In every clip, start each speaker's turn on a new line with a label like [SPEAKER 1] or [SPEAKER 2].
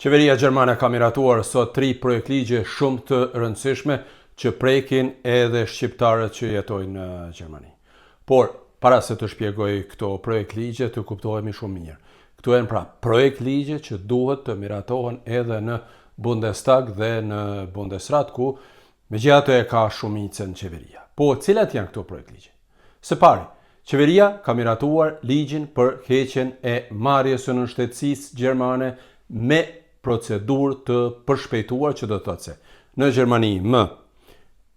[SPEAKER 1] Qeveria gjermane ka miratuar sot 3 projekt ligje shumë të rëndësishme që prekin edhe shqiptarët që jetojnë në Gjermani. Por, para se të shpjegoj këto projekt ligje, të kuptohemi shumë mirë. Këto janë pra projekt ligje që duhet të miratohen edhe në Bundestag dhe në Bundesrat, ku megjithatë e ka shumicën qeveria. Po, cilat janë këto projekt ligje? Së pari, qeveria ka miratuar ligjin për heqjen e marrjes së nënshtetësisë gjermane me procedurë të përshpejtuar, që do të thotë se në Gjermani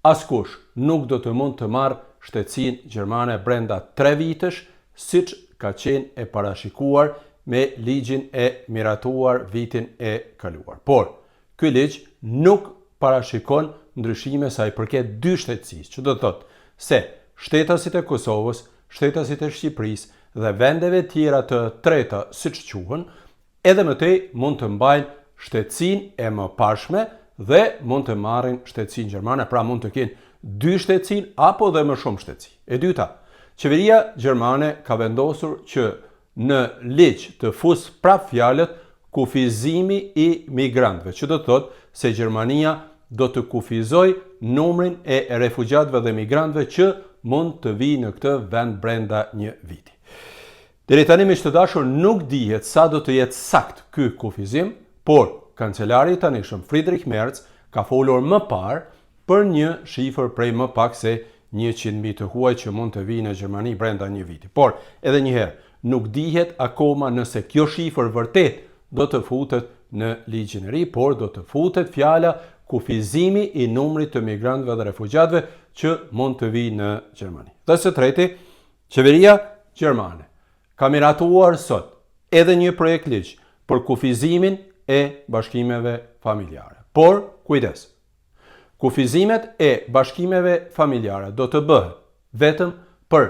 [SPEAKER 1] askush nuk do të mund të marrë shtetësinë gjermane brenda 3 vitesh, siç ka qenë e parashikuar me ligjin e miratuar vitin e kaluar. Por, ky ligj nuk parashikon ndryshime sa i përket 2 shtetësisë, që do të thotë se shtetasit e Kosovës, shtetasit e Shqipërisë dhe vendeve tjera të treta, siç quhen, edhe më tej mund të mbajnë shtetësinë e mëparshme dhe mund të marrin shtetësinë gjermane, pra mund të kenë 2 shtetësinë apo dhe më shumë shtetësi. E dyta, qeveria gjermane ka vendosur që në ligj të fus prap fjalët kufizimi i migrantëve, që do të thotë se Gjermania do të kufizoj numrin e refugjatëve dhe migrantëve që mund të vijnë në këtë vend brenda një viti. Deri tani, miq të dashur, nuk dihet sa do të jetë sakt ky kufizim, por kancelari i tanishëm Friedrich Merz ka folur më parë për një shifër prej më pak se 100.000 të huaj që mund të vijnë në Gjermani brenda një viti. Por, edhe një herë, nuk dihet akoma nëse kjo shifër vërtet do të futet në ligjin e ri, por do të futet fjala kufizimi i numrit të migrantëve dhe refugjatëve që mund të vijnë në Gjermani. Dhe së treti, qeveria gjermane ka miratuar sot edhe një projekt ligj për kufizimin e bashkimeve familjare. Por, kujdes, kufizimet e bashkimeve familjare do të bëhet vetëm për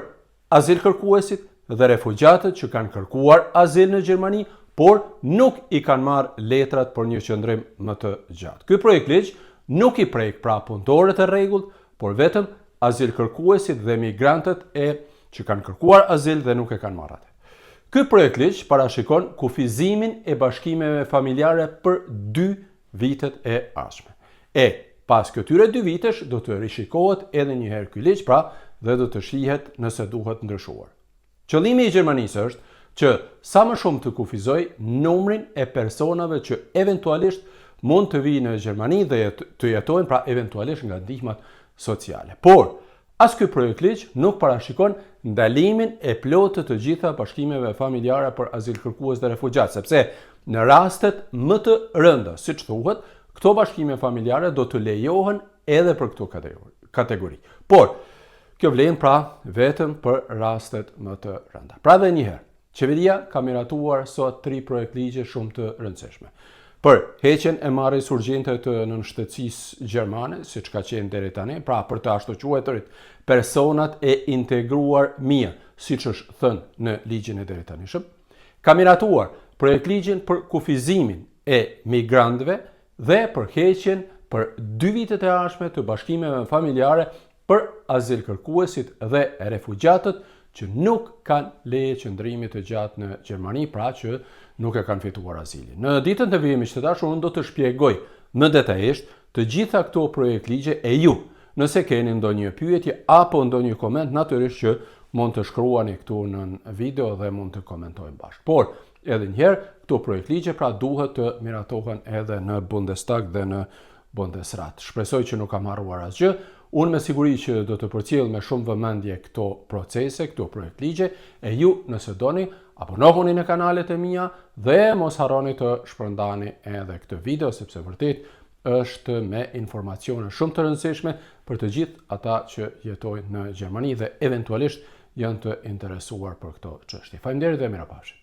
[SPEAKER 1] azil kërkuesit dhe refugjatët që kanë kërkuar azil në Gjermani, por nuk i kanë marrë letrat për një qëndrim më të gjatë. Ky projekt ligj nuk i prek pra punëtorët e rregullt, por vetëm azil kërkuesit dhe migrantët që kanë kërkuar azil dhe nuk e kanë marrë atë. Ky projekt ligj parashikon kufizimin e bashkimeve familjare për 2 vitet e ardhshme. Pas këtyre 2 vitesh do të rishikohet edhe një herë ky ligj, pra dhe do të shihet nëse duhet ndryshuar. Qëllimi i Gjermanisë është që sa më shumë të kufizoj numrin e personave që eventualisht mund të vijnë në Gjermani dhe të jetojnë pra eventualisht nga ndihmat sociale. Por, as ky projekt ligj nuk parashikon ndalimin e plotë të gjitha bashkimeve familjare për azil kërkues dhe refugjatë, sepse në rastet më të rënda, siç thuhet, këto bashkime familjare do të lejohen edhe për këto kategori. Por, kjo vlen pra vetëm për rastet më të rënda. Pra dhe njëherë, qeveria ka miratuar sot 3 projekt ligje shumë të rëndësishme. Për heqjen e marrjes urgjente të nënshtetësisë gjermane, siç ka qenë deri tani, pra për të ashtu quajturit personat e integruar mirë, siç është thënë në ligjin e deri tanishëm, ka miratuar projekt ligjin për kufizimin e migrantëve dhe për heqjen për 2 vitet e ardhshme të bashkimeve familjare për azil kërkuesit dhe refugjatët që nuk kanë leje qëndrimi të gjatë në Gjermani, pra që nuk e kanë fituar azilin. Në ditën të vijim, miq të dashur, unë do të shpjegoj më detajisht të gjitha këto projekt ligje e ju. Nëse keni ndonjë pyetje apo ndonjë koment, natyrisht që mund të shkruani këtu në video dhe mund të komentojmë bashkë. Por, edhe njëherë, këto projekt ligje pra duhet të miratohen edhe në Bundestag dhe në Bundesrat. Shpresoj që nuk kam harruar asgjë. Unë me siguri që do të përcjell me shumë vëmendje këto procese, këto projekt ligje, e ju nëse doni, abonohuni në kanalet e mia dhe mos harroni të shpërndani edhe këtë video, sepse vërtet është me informacione shumë të rëndësishme për të gjithë ata që jetojnë në Gjermani dhe eventualisht janë të interesuar për këto çështje. Faleminderit dhe mirupafshim.